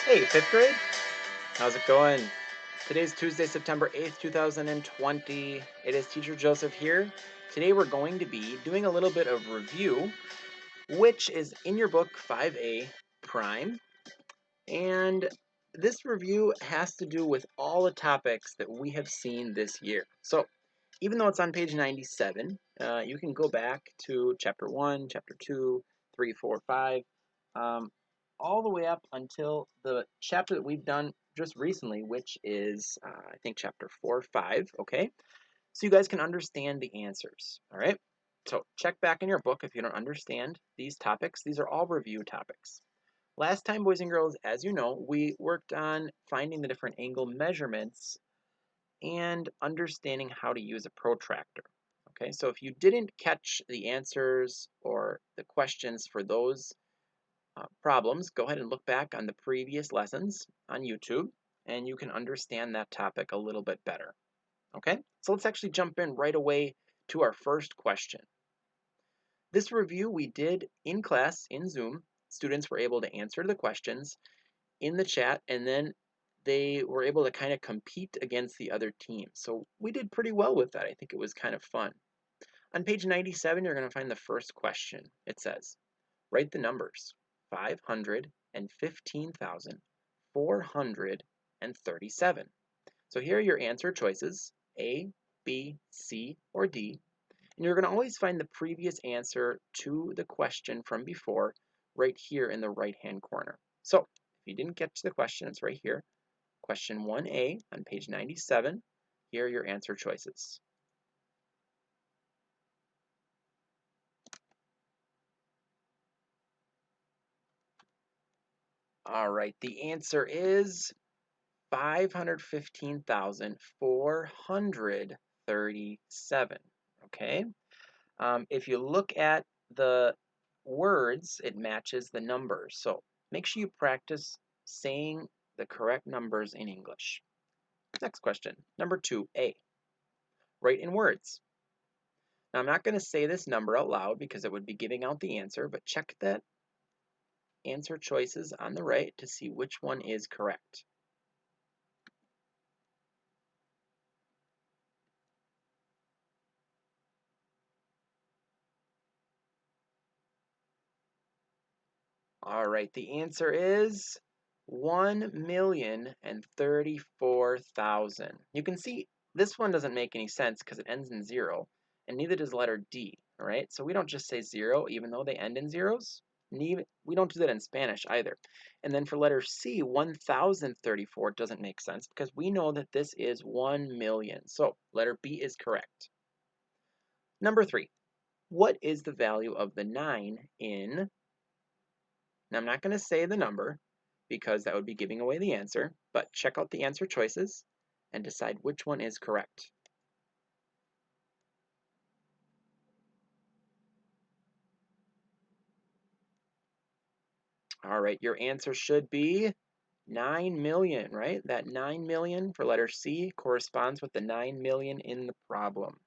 Hey, fifth grade, how's it going? Today's Tuesday, September 8th, 2020. It is Teacher Joseph here. Today we're going to be doing a little bit of review, which is in your book 5A Prime. And this review has to do with all the topics that we have seen this year. So even though it's on page 97, you can go back to chapter 1, chapter 2, 3, 4, 5, all the way up until the chapter that we've done just recently, which is, I think, chapter 4, 5, okay? So you guys can understand the answers, all right? So check back in your book if you don't understand these topics. These are all review topics. Last time, boys and girls, as you know, we worked on finding the different angle measurements and understanding how to use a protractor. Okay, so if you didn't catch the answers or the questions for those problems, go ahead and look back on the previous lessons on YouTube and you can understand that topic a little bit better. Okay, so let's actually jump in right away to our first question. This review we did in class in Zoom. Students were able to answer the questions in the chat, and then they were able to kind of compete against the other team. So we did pretty well with that. I think it was kind of fun. On page 97, you're going to find the first question. It says, write the numbers 515,437. So here are your answer choices, A, B, C, or D. And you're going to always find the previous answer to the question from before right here in the right-hand corner. So if you didn't get to the question, it's right here. Question 1A on page 97. Here are your answer choices. All right, the answer is 515,437. Okay. If you look at the words, it matches the numbers. So make sure you practice saying the correct numbers in English. Next question, number 2A. Write in words. Now, I'm not going to say this number out loud because it would be giving out the answer, but check that answer choices on the right to see which one is correct. All right, the answer is 1,034,000. You can see this one doesn't make any sense because it ends in 0, and neither does letter D, all right? So we don't just say 0 even though they end in zeros. We don't do that in Spanish either. And then for letter C, 1,034 doesn't make sense because we know that this is 1 million. So letter B is correct. Number 3, what is the value of the 9 in... Now, I'm not going to say the number because that would be giving away the answer, but check out the answer choices and decide which one is correct. All right, your answer should be 9 million, right? That 9 million for letter C corresponds with the 9 million in the problem.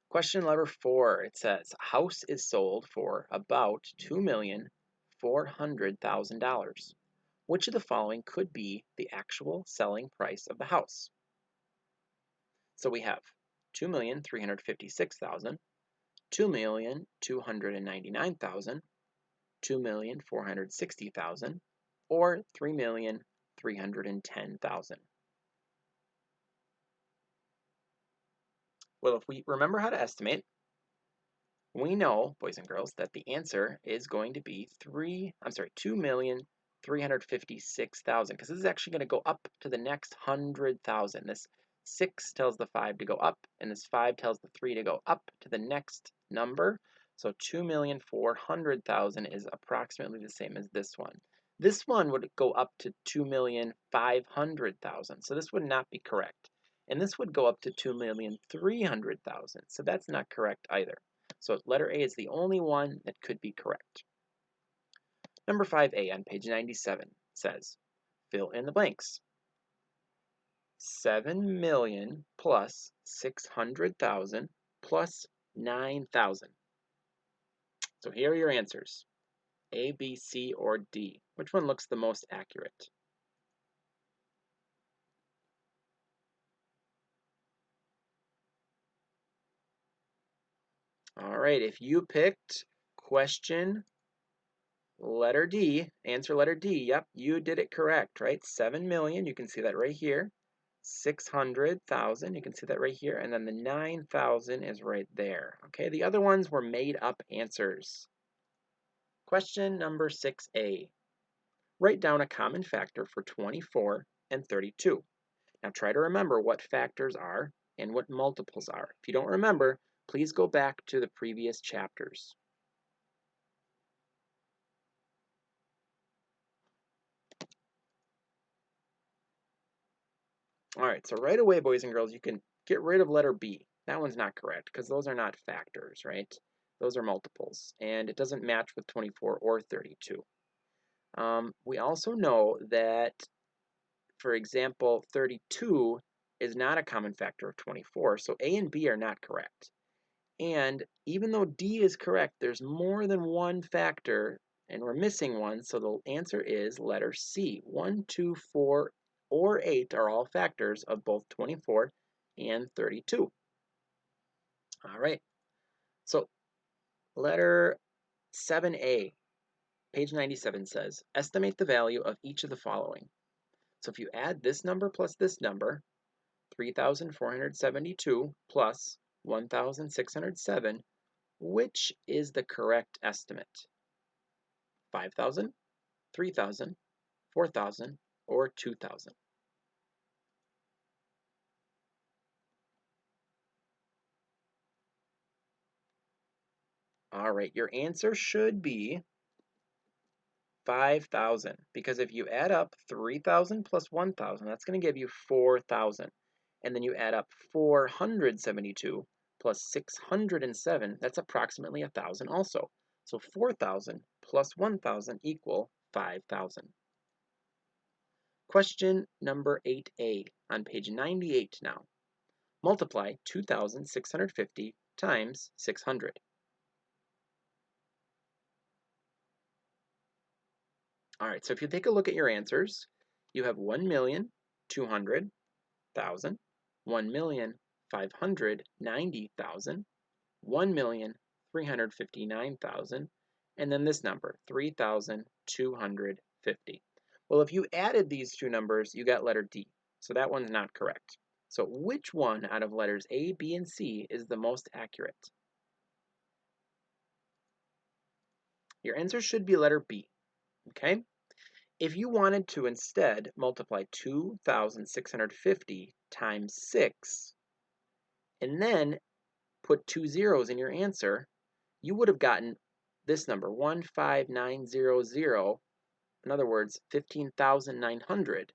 Question number 4, it says, a house is sold for about $2,400,000. Which of the following could be the actual selling price of the house? So we have 2,356,000, 2,299,000, 2,460,000, or 3,310,000. Well, if we remember how to estimate, we know, boys and girls, that the answer is going to be 2,356,000, because this is actually going to go up to the next 100,000. This 6 tells the 5 to go up, and this 5 tells the 3 to go up to the next number. So 2,400,000 is approximately the same as this one. This one would go up to 2,500,000, so this would not be correct. And this would go up to 2,300,000, so that's not correct either. So letter A is the only one that could be correct. Number 5A on page 97 says, fill in the blanks. 7 million plus 600,000 plus 9,000. So here are your answers. A, B, C, or D? Which one looks the most accurate? All right, if you picked question letter D, answer letter D, yep, you did it correct, right? 7 million, you can see that right here. 600,000, you can see that right here. And then the 9,000 is right there, okay? The other ones were made up answers. Question number 6A. Write down a common factor for 24 and 32. Now try to remember what factors are and what multiples are. If you don't remember, please go back to the previous chapters. All right, so right away, boys and girls, you can get rid of letter B. That one's not correct because those are not factors, right? Those are multiples, and it doesn't match with 24 or 32. We also know that, for example, 32 is not a common factor of 24, so A and B are not correct. And even though D is correct, there's more than one factor, and we're missing one, so the answer is letter C. 1, 2, 4, or 8 are all factors of both 24 and 32. All right, so letter 7A, page 97 says, estimate the value of each of the following. So if you add this number plus this number, 3,472 plus 1,607, which is the correct estimate? 5,000, 3,000, 4,000, or 2,000? All right, your answer should be 5,000, because if you add up 3,000 plus 1,000, that's going to give you 4,000. And then you add up 472 plus 607, that's approximately 1,000 also. So 4,000 plus 1,000 equal 5,000. Question number 8A on page 98 now. Multiply 2,650 times 600. All right, so if you take a look at your answers, you have 1,200,000, 1,590,000, 1,359,000, and then this number, 3,250. Well, if you added these two numbers, you got letter D, so that one's not correct. So which one out of letters A, B, and C is the most accurate? Your answer should be letter B, okay? If you wanted to instead multiply 2,650 times 6 and then put two zeros in your answer, you would have gotten this number, 15900, in other words, 15,900,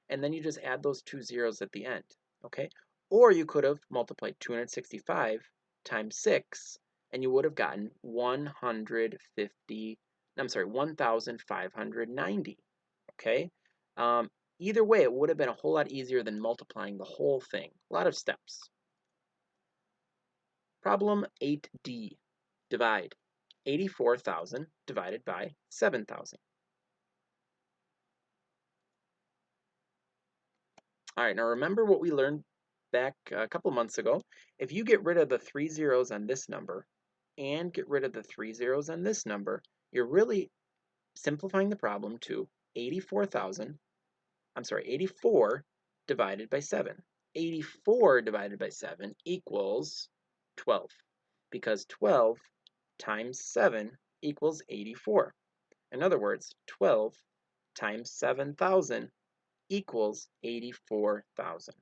and then you just add those two zeros at the end, okay? Or you could have multiplied 265 times 6, and you would have gotten 1,590, okay? Either way, it would have been a whole lot easier than multiplying the whole thing. A lot of steps. Problem 8D, divide. 84,000 divided by 7,000. All right, now remember what we learned back a couple months ago. If you get rid of the three zeros on this number and get rid of the three zeros on this number, you're really simplifying the problem to 84 divided by 7. 84 divided by 7 equals 12, because 12 times 7 equals 84. In other words, 12 times 7,000 equals 84,000.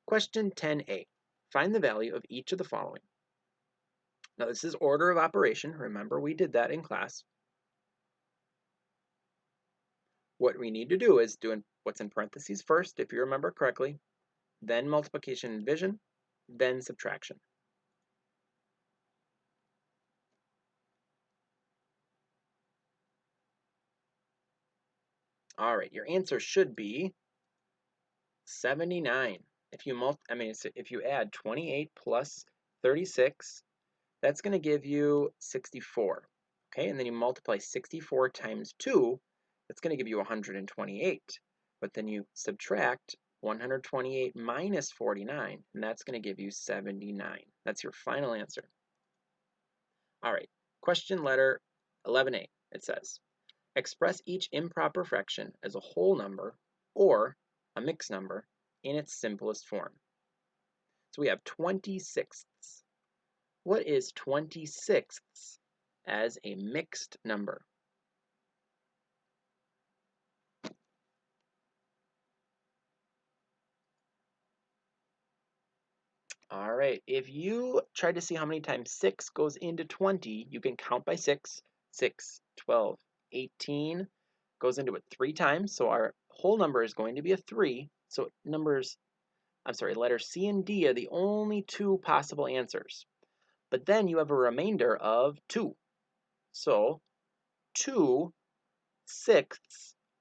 Question 10A. Find the value of each of the following. Now this is order of operation. Remember we did that in class. What we need to do is do what's in parentheses first, if you remember correctly, then multiplication and division, then subtraction. All right, your answer should be 79. If you add 28 plus 36, That's going to give you 64. Okay, and then you multiply 64 times 2, that's going to give you 128. But then you subtract 128 minus 49, and that's going to give you 79. That's your final answer. All right, question letter 11A. It says, express each improper fraction as a whole number or a mixed number in its simplest form. So we have 26ths. What is 26ths as a mixed number? All right, if you try to see how many times 6 goes into 20, you can count by 6. 6, 12, 18 goes into it 3 times, so our whole number is going to be a 3. So letters C and D are the only two possible answers. But then you have a remainder of 2. So 2/6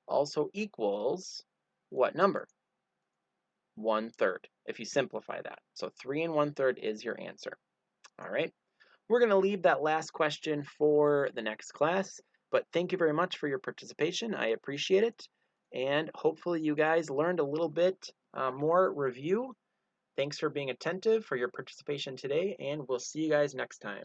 also equals what number? 1/3, if you simplify that. So 3 and 1/3 is your answer. All right. We're going to leave that last question for the next class, but thank you very much for your participation. I appreciate it. And hopefully you guys learned a little bit more review. Thanks for being attentive, for your participation today, and we'll see you guys next time.